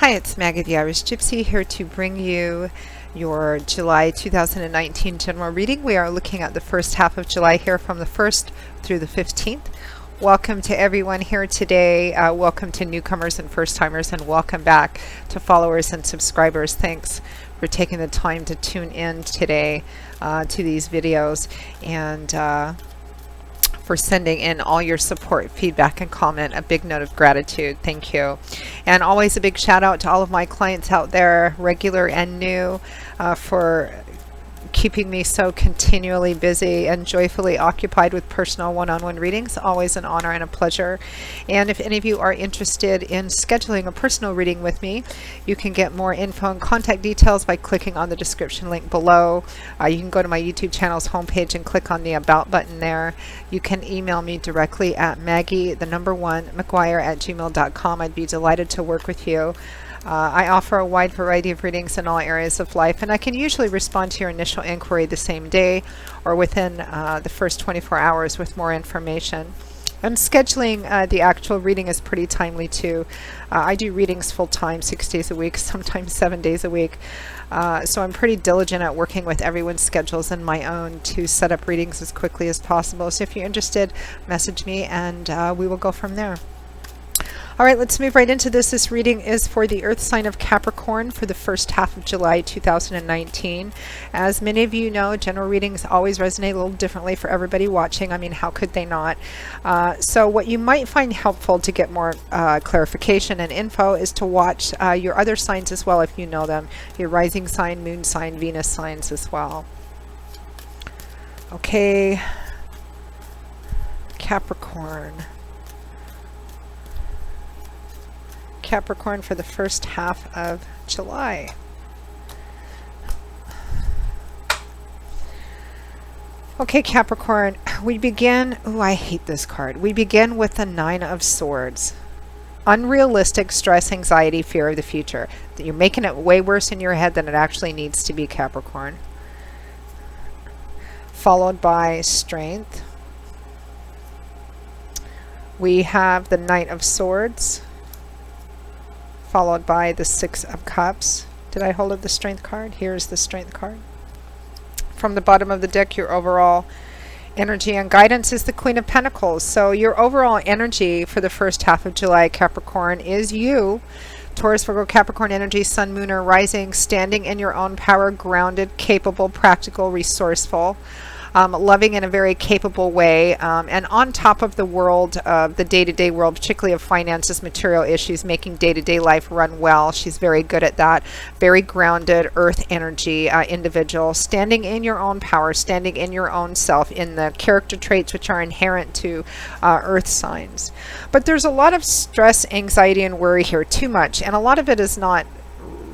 Hi, it's Maggie the Irish Gypsy here to bring you your July 2019 general reading. We are looking at the first half of July here from the 1st through the 15th. Welcome to everyone here today. Welcome to newcomers and first timers, and welcome back to followers and subscribers. Thanks for taking the time to tune in today to these videos, and for sending in all your support, feedback, and comment. A big note of gratitude. Thank you. And always a big shout out to all of my clients out there, regular and new, for keeping me so continually busy and joyfully occupied with personal one-on-one readings. Always an honor and a pleasure. And if any of you are interested in scheduling a personal reading with me, you can get more info and contact details by clicking on the description link below. You can go to my YouTube channel's homepage and click on the About button there. You can email me directly at maggie1mcguire@gmail.com. I'd be delighted to work with you. I offer a wide variety of readings in all areas of life, and I can usually respond to your initial inquiry the same day or within the first 24 hours with more information. And scheduling the actual reading is pretty timely too. I do readings full-time, 6 days a week, sometimes 7 days a week. So I'm pretty diligent at working with everyone's schedules and my own to set up readings as quickly as possible. So if you're interested, message me and we will go from there. All right, let's move right into this. This reading is for the Earth sign of Capricorn for the first half of July 2019. As many of you know, general readings always resonate a little differently for everybody watching. I mean, how could they not? So what you might find helpful to get more clarification and info is to watch your other signs as well if you know them. Your rising sign, moon sign, Venus signs as well. Okay, Capricorn. Capricorn for the first half of July. Okay, Capricorn, we begin, I hate this card. We begin with the Nine of Swords. Unrealistic stress, anxiety, fear of the future. You're making it way worse in your head than it actually needs to be, Capricorn. Followed by Strength. We have the Knight of Swords, followed by the Six of Cups. Did I hold up the Strength card? Here's the Strength card. From the bottom of the deck, your overall energy and guidance is the Queen of Pentacles. So your overall energy for the first half of July, Capricorn, is you. Taurus, Virgo, Capricorn energy, Sun, Moon, or Rising, standing in your own power, grounded, capable, practical, resourceful. Loving in a very capable way, and on top of the world, the day-to-day world, particularly of finances, material issues, making day-to-day life run well. She's very good at that. Very grounded, earth energy individual, standing in your own power, standing in your own self, in the character traits which are inherent to earth signs. But there's a lot of stress, anxiety, and worry here, too much, and a lot of it is not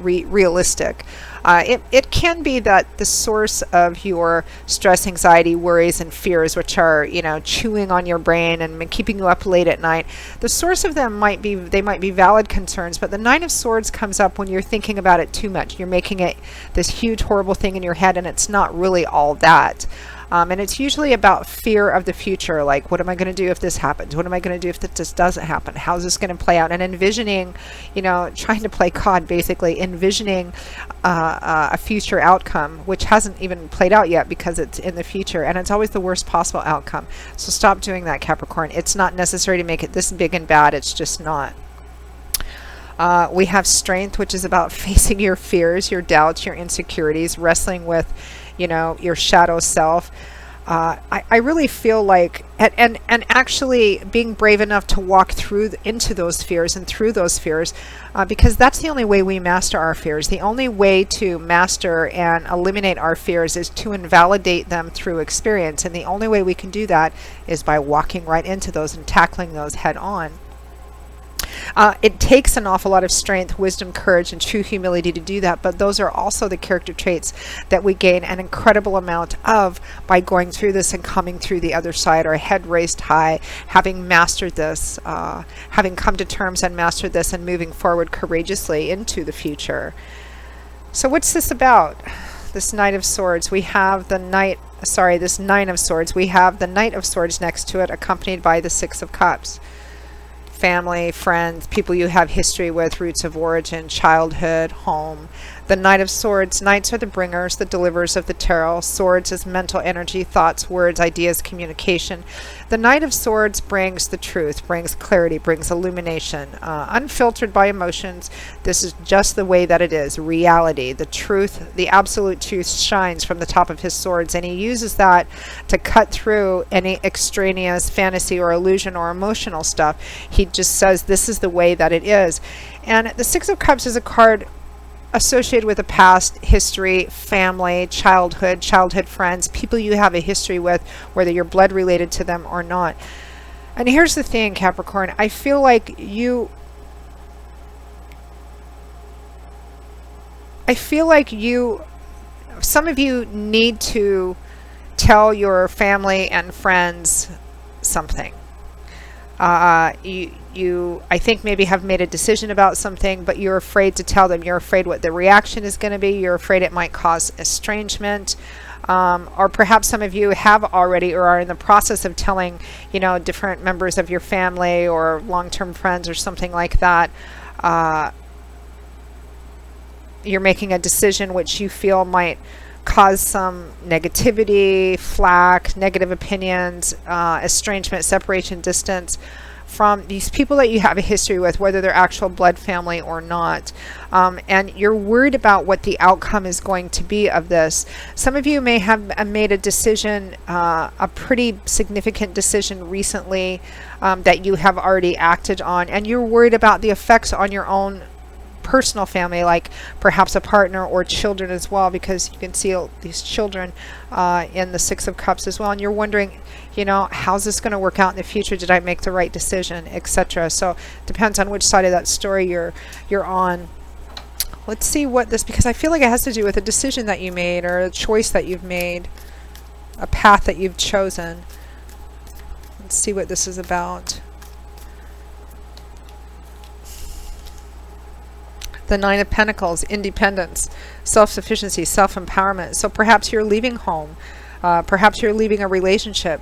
realistic. It can be that the source of your stress, anxiety, worries, and fears, which are, chewing on your brain and keeping you up late at night, the source of them might be valid concerns, but the Nine of Swords comes up when you're thinking about it too much. You're making it this huge, horrible thing in your head, and it's not really all that. And it's usually about fear of the future, like, what am I going to do if this happens? What am I going to do if this doesn't happen? How's this going to play out? And envisioning, trying to play God, basically, envisioning a future outcome, which hasn't even played out yet because it's in the future, and it's always the worst possible outcome. So stop doing that, Capricorn. It's not necessary to make it this big and bad. It's just not. We have Strength, which is about facing your fears, your doubts, your insecurities, wrestling with your shadow self. I really feel like, and actually being brave enough to walk into those fears and through those fears, because that's the only way we master our fears. The only way to master and eliminate our fears is to invalidate them through experience, and the only way we can do that is by walking right into those and tackling those head on. It takes an awful lot of strength, wisdom, courage, and true humility to do that, but those are also the character traits that we gain an incredible amount of by going through this and coming through the other side, our head raised high, having mastered this, having come to terms and mastered this, and moving forward courageously into the future. So what's this about? This Knight of Swords. We have the this Nine of Swords. We have the Knight of Swords next to it, accompanied by the Six of Cups. family, friends, people you have history with, roots of origin, childhood, home. The Knight of Swords. Knights are the bringers, the deliverers of the tarot. Swords is mental energy, thoughts, words, ideas, communication. The Knight of Swords brings the truth, brings clarity, brings illumination, unfiltered by emotions. This is just the way that it is. Reality, the truth, the absolute truth shines from the top of his swords, and he uses that to cut through any extraneous fantasy or illusion or emotional stuff. He just says this is the way that it is. And the Six of Cups is a card associated with a past, history, family, childhood friends, people you have a history with, whether you're blood related to them or not. And here's the thing, Capricorn, I feel like some of you need to tell your family and friends something. You I think maybe have made a decision about something, but you're afraid to tell them. You're afraid what the reaction is going to be. You're afraid it might cause estrangement. Or perhaps some of you have already or are in the process of telling, different members of your family or long-term friends or something like that. You're making a decision which you feel might cause some negativity, flack, negative opinions, estrangement, separation, distance from these people that you have a history with, whether they're actual blood family or not. And you're worried about what the outcome is going to be of this. Some of you may have made a decision, a pretty significant decision recently that you have already acted on, and you're worried about the effects on your own personal family, like perhaps a partner or children as well, because you can see these children in the Six of Cups as well, and you're wondering, how's this going to work out in the future? Did I make the right decision, etc.? So it depends on which side of that story you're on. Let's see what this, because I feel like it has to do with a decision that you made or a choice that you've made, a path that you've chosen. Let's see what this is about. The Nine of Pentacles, independence, self-sufficiency, self-empowerment. So perhaps you're leaving home. Perhaps you're leaving a relationship.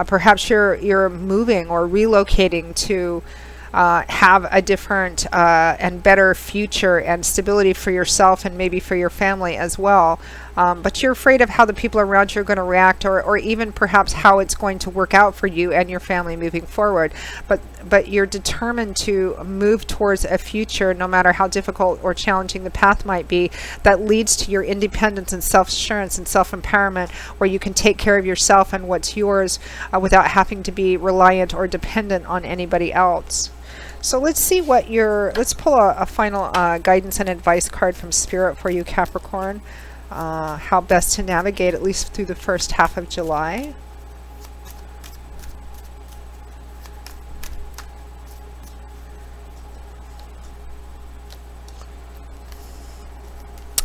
Perhaps you're moving or relocating to have a different and better future and stability for yourself and maybe for your family as well. But you're afraid of how the people around you are going to react, or even perhaps how it's going to work out for you and your family moving forward. But you're determined to move towards a future, no matter how difficult or challenging the path might be, that leads to your independence and self-assurance and self-empowerment, where you can take care of yourself and what's yours without having to be reliant or dependent on anybody else. So let's see let's pull a final guidance and advice card from Spirit for you, Capricorn. How best to navigate at least through the first half of July.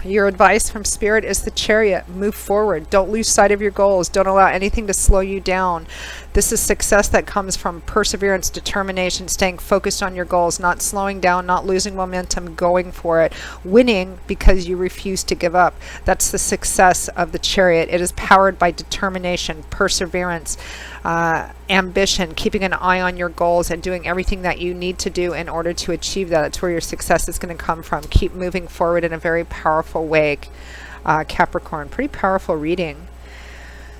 Your advice from Spirit is the Chariot. Move forward. Don't lose sight of your goals. Don't allow anything to slow you down. This is success that comes from perseverance, determination, staying focused on your goals, not slowing down, not losing momentum, going for it, winning because you refuse to give up. That's the success of the Chariot. It is powered by determination, perseverance, ambition, keeping an eye on your goals and doing everything that you need to do in order to achieve that. That's where your success is going to come from. Keep moving forward in a very powerful way, Capricorn. Pretty powerful reading.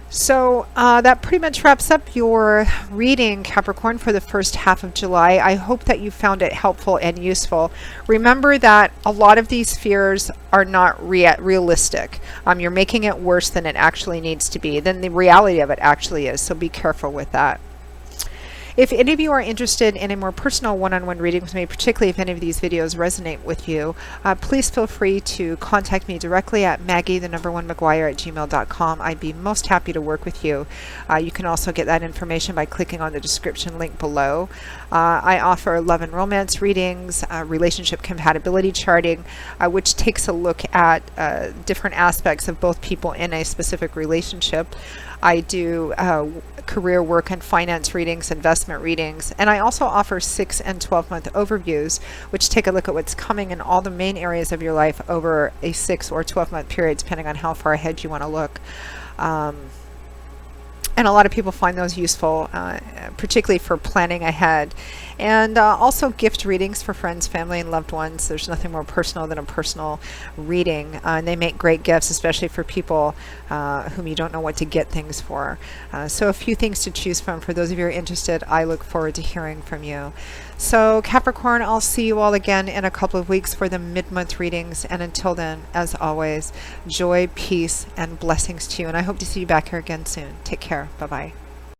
So that pretty much wraps up your reading, Capricorn, for the first half of July. I hope that you found it helpful and useful. Remember that a lot of these fears are not realistic. You're making it worse than it actually needs to be, than the reality of it actually is. So be careful with that. If any of you are interested in a more personal one-on-one reading with me, particularly if any of these videos resonate with you, please feel free to contact me directly at Maggie_McGuire@gmail.com. I'd be most happy to work with you. You can also get that information by clicking on the description link below. I offer love and romance readings, relationship compatibility charting, which takes a look at different aspects of both people in a specific relationship. I do career, work, and finance readings, investment readings, and I also offer 6 and 12-month overviews, which take a look at what's coming in all the main areas of your life over a 6 or 12-month period, depending on how far ahead you want to look. And a lot of people find those useful, particularly for planning ahead. And also gift readings for friends, family, and loved ones. There's nothing more personal than a personal reading. And they make great gifts, especially for people whom you don't know what to get things for. So a few things to choose from. For those of you who are interested, I look forward to hearing from you. So Capricorn, I'll see you all again in a couple of weeks for the mid-month readings. And until then, as always, joy, peace, and blessings to you. And I hope to see you back here again soon. Take care. Bye-bye.